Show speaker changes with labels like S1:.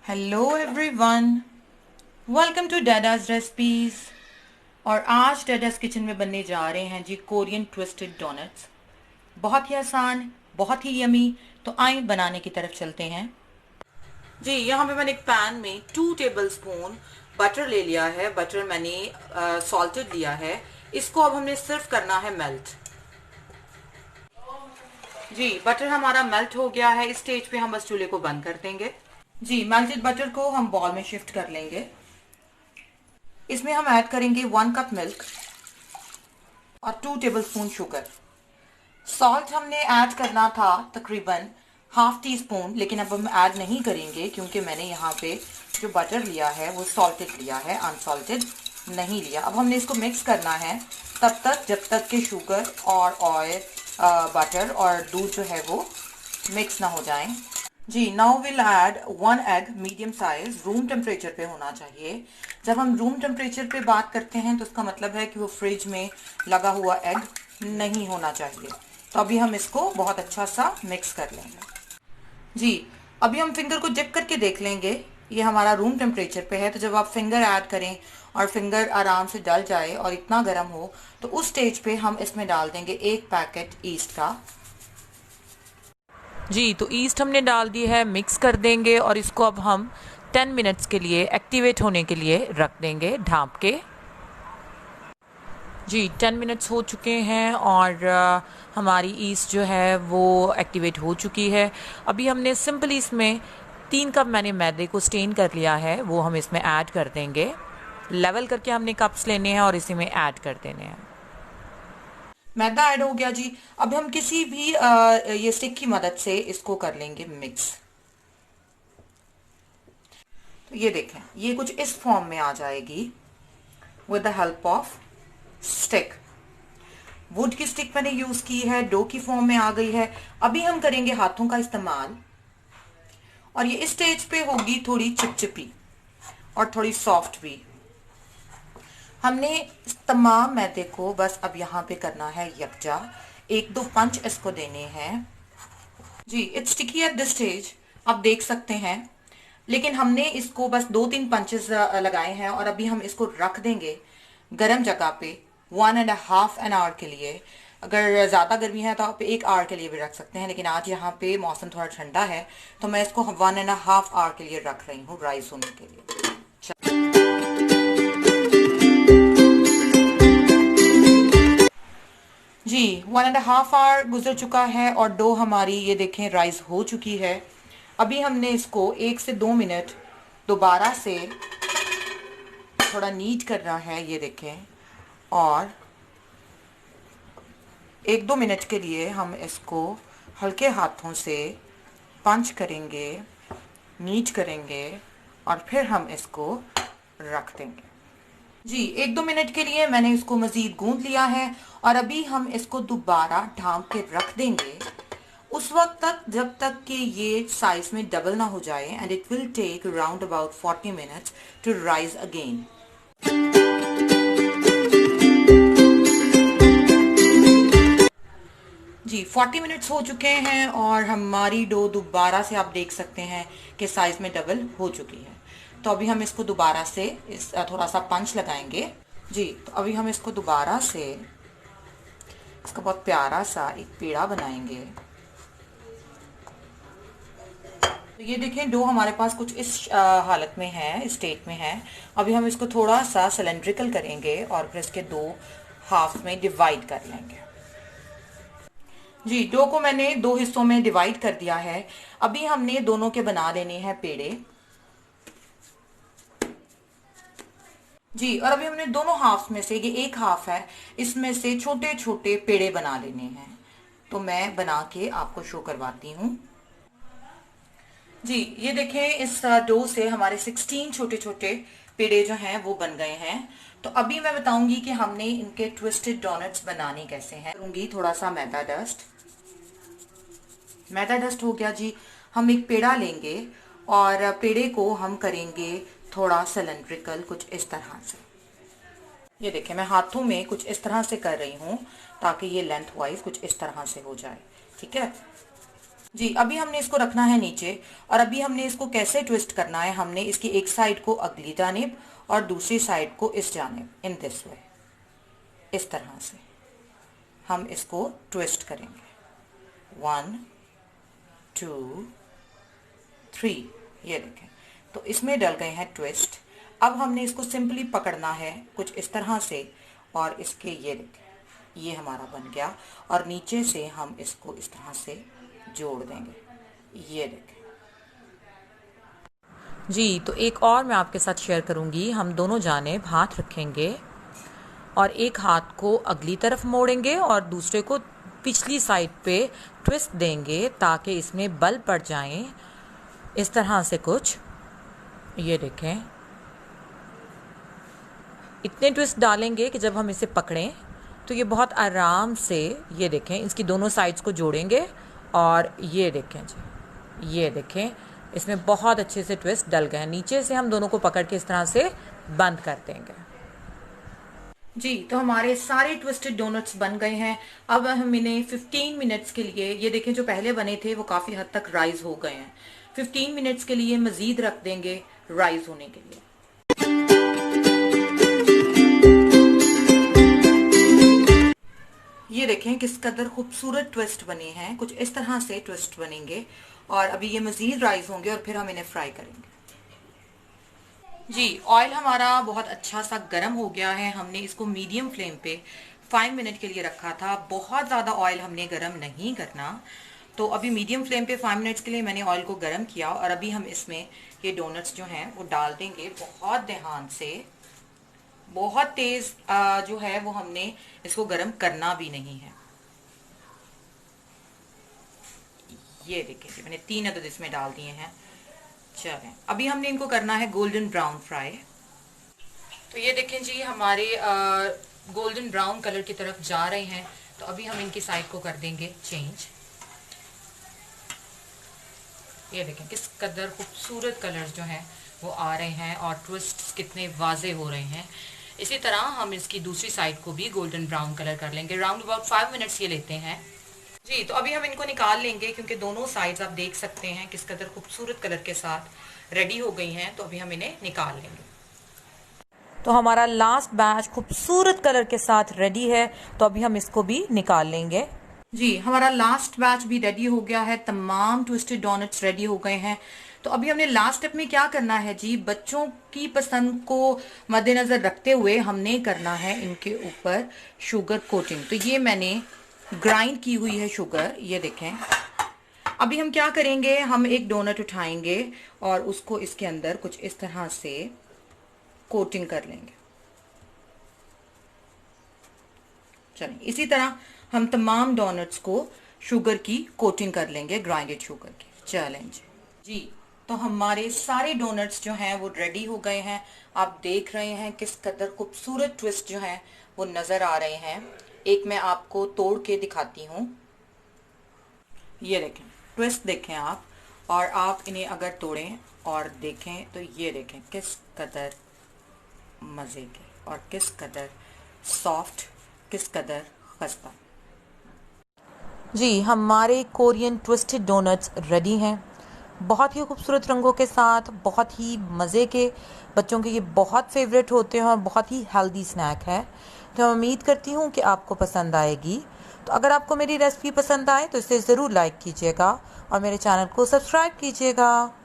S1: Hello everyone, welcome to Dadas recipes. और आज डैडाज kitchen में बनने जा रहे हैं जी कोरियन ट्विस्टेड डोनट्स। बहुत ही आसान, बहुत ही यमी। तो आइए बनाने की तरफ चलते हैं। जी यहाँ पे मैंने एक पैन में 2 टेबलस्पून बटर ले लिया है। बटर मैंने सॉल्टेड लिया है। इसको अब हमने सिर्फ करना है मेल्ट। जी बटर हमारा मेल्ट हो गया है। इस स्टेज पे हम बस चूल्हे को बंद कर देंगे। जी मेल्टेड बटर को हम बॉल में शिफ्ट कर लेंगे। इसमें हम ऐड करेंगे 1 कप मिल्क और 2 टेबलस्पून शुगर। सॉल्ट हमने ऐड करना था तकरीबन हाफ टी स्पून, लेकिन अब हम ऐड नहीं करेंगे क्योंकि मैंने यहाँ पे जो बटर लिया है वो सॉल्टेड लिया है, अनसॉल्टेड नहीं लिया। अब हमने इसको मिक्स करना है तब तक जब तक कि शुगर और ऑयल, बटर और दूध जो है वो मिक्स ना हो जाएं। जी now will add 1 egg medium size, room temperature पे होना चाहिए। जब हम रूम टेम्परेचर पे बात करते हैं तो उसका मतलब है कि वो फ्रिज में लगा हुआ एग नहीं होना चाहिए। तो अभी हम इसको बहुत अच्छा सा मिक्स कर लेंगे। जी अभी हम फिंगर को डिप करके देख लेंगे। ये हमारा रूम टेम्परेचर पे है। तो जब आप फिंगर ऐड करें और फिंगर आराम से डल जाए और इतना गर्म हो तो उस स्टेज पे हम इसमें डाल देंगे 1 पैकेट ईस्ट का।
S2: जी तो ईस्ट हमने डाल दी है, मिक्स कर देंगे और इसको अब हम 10 मिनट्स के लिए एक्टिवेट होने के लिए रख देंगे ढाँप के। जी 10 मिनट्स हो चुके हैं और हमारी ईस्ट जो है वो एक्टिवेट हो चुकी है। अभी हमने सिंपली इसमें 3 कप मैंने मैदे को स्टेन कर लिया है, वो हम इसमें ऐड कर देंगे। लेवल करके हमने कप्स लेने हैं और इसी में ऐड कर देने हैं।
S1: मैदा ऐड हो गया जी। अब हम किसी भी ये स्टिक की मदद से इसको कर लेंगे मिक्स। तो ये देखें, ये कुछ इस फॉर्म में आ जाएगी with the help of stick. Would की स्टिक मैंने यूज की है, डो की फॉर्म में आ गई है। अभी हम करेंगे हाथों का इस्तेमाल और ये इस स्टेज पे होगी थोड़ी चिपचिपी और थोड़ी सॉफ्ट भी। हमने इस तमाम मैदे को बस अब यहाँ पे करना है यकजा। 1-2 पंच इसको देने हैं। जी it's sticky at this stage, आप देख सकते हैं। लेकिन हमने इसको बस 2-3 पंचेस लगाए हैं और अभी हम इसको रख देंगे गर्म जगह पे 1.5 एन आवर के लिए। अगर ज़्यादा गर्मी है तो आप 1 आवर के लिए भी रख सकते हैं, लेकिन आज यहाँ पे मौसम थोड़ा ठंडा है तो मैं इसको 1.5 आवर के लिए रख रही हूँ राइस होने के लिए। जी 1.5 आवर गुजर चुका है और डो हमारी ये देखें राइस हो चुकी है। अभी हमने इसको 1 से 2 मिनट दोबारा से थोड़ा नीट करना है, ये देखें। और 1-2 मिनट के लिए हम इसको हल्के हाथों से पंच करेंगे, नीट करेंगे और फिर हम इसको रख देंगे। जी 1-2 मिनट के लिए मैंने इसको मज़ीद गूंद लिया है और अभी हम इसको दोबारा ढाँप के रख देंगे उस वक्त तक जब तक कि ये साइज में डबल ना हो जाए। And it will take around about 40 minutes to rise again. जी 40 मिनट्स हो चुके हैं और हमारी डो दोबारा से आप देख सकते हैं कि साइज में डबल हो चुकी है। तो अभी हम इसको दोबारा से थोड़ा सा पंच लगाएंगे। जी तो अभी हम इसको दोबारा से इसका बहुत प्यारा सा एक पेड़ा बनाएंगे। तो ये देखें डो हमारे पास कुछ इस हालत में है, इस स्टेट में है। अभी हम इसको थोड़ा सा सिलेंड्रिकल करेंगे और फिर इसके 2 हाफ में डिवाइड कर लेंगे। जी डो को मैंने 2 हिस्सों में डिवाइड कर दिया है। अभी हमने दोनों के बना लेने हैं पेड़े। जी और अभी हमने दोनों हाफ में से, ये एक हाफ है, इसमें से छोटे छोटे पेड़े बना लेने हैं। तो मैं बना के आपको शो करवाती हूँ। जी ये देखें इस डो से हमारे 16 छोटे छोटे पेड़े जो हैं वो बन गए हैं। तो अभी मैं बताऊंगी कि हमने इनके ट्विस्टेड डोनट्स बनाने कैसे हैं। करूंगी थोड़ा सा मैदा डस्ट। मैदा डस्ट हो गया जी। हम एक पेड़ा लेंगे और पेड़े को हम करेंगे थोड़ा सिलेंड्रिकल, कुछ इस तरह से। ये देखिए मैं हाथों में कुछ इस तरह से कर रही हूँ ताकि ये लेंथ वाइज कुछ इस तरह से हो जाए। ठीक है। जी, अभी हमने इसको रखना है नीचे और अभी हमने इसको कैसे ट्विस्ट करना है, हमने इसकी एक साइड को अगली जानिब और दूसरी साइड को इस जानिब, इन दिस वे, इस तरह से हम इसको ट्विस्ट करेंगे। 1 2 3, ये देखें, तो इसमें डल गए हैं ट्विस्ट। अब हमने इसको सिंपली पकड़ना है कुछ इस तरह से और इसके ये देखें, ये हमारा बन गया और नीचे से हम इसको इस तरह से जोड़ देंगे, ये देखें।
S2: जी, तो एक और मैं आपके साथ शेयर करूंगी। हम दोनों जानिब हाथ रखेंगे और एक हाथ को अगली तरफ मोड़ेंगे और दूसरे को पिछली साइड पे ट्विस्ट देंगे ताकि इसमें बल पड़ जाएं, इस तरह से कुछ। ये देखें, इतने ट्विस्ट डालेंगे कि जब हम इसे पकड़ें तो ये बहुत आराम से, ये देखें, इसकी दोनों साइड्स को जोड़ेंगे और ये देखें जी, ये देखें, इसमें बहुत अच्छे से ट्विस्ट डल गए हैं। नीचे से हम दोनों को पकड़ के इस तरह से बंद कर देंगे।
S1: जी, तो हमारे सारे ट्विस्टेड डोनट्स बन गए हैं। अब हम इन्हें 15 मिनट्स के लिए, ये देखें जो पहले बने थे वो काफ़ी हद तक राइज हो गए हैं, 15 मिनट्स के लिए मज़ीद रख देंगे राइज होने के लिए। ये देखें किस कदर खूबसूरत ट्विस्ट बने हैं, कुछ इस तरह से ट्विस्ट बनेंगे और अभी ये मज़ीद राइज होंगे और फिर हम इन्हें फ्राई करेंगे। जी, ऑयल हमारा बहुत अच्छा सा गर्म हो गया है। हमने इसको मीडियम फ्लेम पे 5 मिनट के लिए रखा था। बहुत ज़्यादा ऑयल हमने गर्म नहीं करना, तो अभी मीडियम फ्लेम पे 5 मिनट्स के लिए मैंने ऑयल को गर्म किया और अभी हम इसमें ये डोनट्स जो हैं वो डाल देंगे बहुत ध्यान से। बहुत तेज़ जो है वो हमने इसको गर्म करना भी नहीं है। ये देखिए मैंने 3 अदद इसमें डाल दिए हैं। चलें, अभी हमने इनको करना है गोल्डन ब्राउन फ्राई। तो ये देखें जी, हमारे गोल्डन ब्राउन कलर की तरफ जा रहे हैं, तो अभी हम इनकी साइड को कर देंगे चेंज। ये देखें किस कदर खूबसूरत कलर्स जो हैं वो आ रहे हैं और ट्विस्ट कितने वाजे हो रहे हैं। इसी तरह हम इसकी दूसरी साइड को भी गोल्डन ब्राउन कलर कर लेंगे। राउंड अबाउट 5 मिनट्स ये लेते हैं। जी, तो अभी हम इनको निकाल लेंगे क्योंकि दोनों साइड्स आप देख सकते हैं किस कदर खूबसूरत कलर के साथ रेडी हो गई हैं। तो अभी हम इन्हें निकाल लेंगे।
S2: तो हमारा लास्ट बैच खूबसूरत कलर के साथ रेडी है, तो अभी हम इसको भी निकाल लेंगे।
S1: जी, हमारा लास्ट बैच भी रेडी हो गया है। तमाम ट्विस्टेड डोनट्स रेडी हो गए हैं। तो अभी हमने लास्ट स्टेप में क्या करना है जी, बच्चों की पसंद को मद्देनजर रखते हुए हमने करना है इनके ऊपर शुगर कोटिंग। तो ये मैंने ग्राइंड की हुई है शुगर, ये देखें। अभी हम क्या करेंगे, हम एक डोनट उठाएंगे और उसको इसके अंदर कुछ इस तरह से कोटिंग कर लेंगे। चलिए, इसी तरह हम तमाम डोनट्स को शुगर की कोटिंग कर लेंगे, ग्राइंडेड शुगर की। चलें जी, तो हमारे सारे डोनट्स जो हैं वो रेडी हो गए हैं। आप देख रहे हैं किस कदर खूबसूरत ट्विस्ट जो हैं वो नज़र आ रहे हैं। एक मैं आपको तोड़ के दिखाती हूँ। ये देखें, ट्विस्ट देखें आप, और आप इन्हें अगर तोड़ें और देखें तो ये देखें किस कदर मज़े के और किस कदर सॉफ्ट, किस कदर खस्ता।
S2: जी, हमारे कोरियन ट्विस्टेड डोनट्स रेडी हैं, बहुत ही खूबसूरत रंगों के साथ, बहुत ही मज़े के। बच्चों के ये बहुत फेवरेट होते हैं और बहुत ही हेल्दी स्नैक है। तो मैं उम्मीद करती हूँ कि आपको पसंद आएगी। तो अगर आपको मेरी रेसिपी पसंद आए तो इसे ज़रूर लाइक कीजिएगा और मेरे चैनल को सब्सक्राइब कीजिएगा।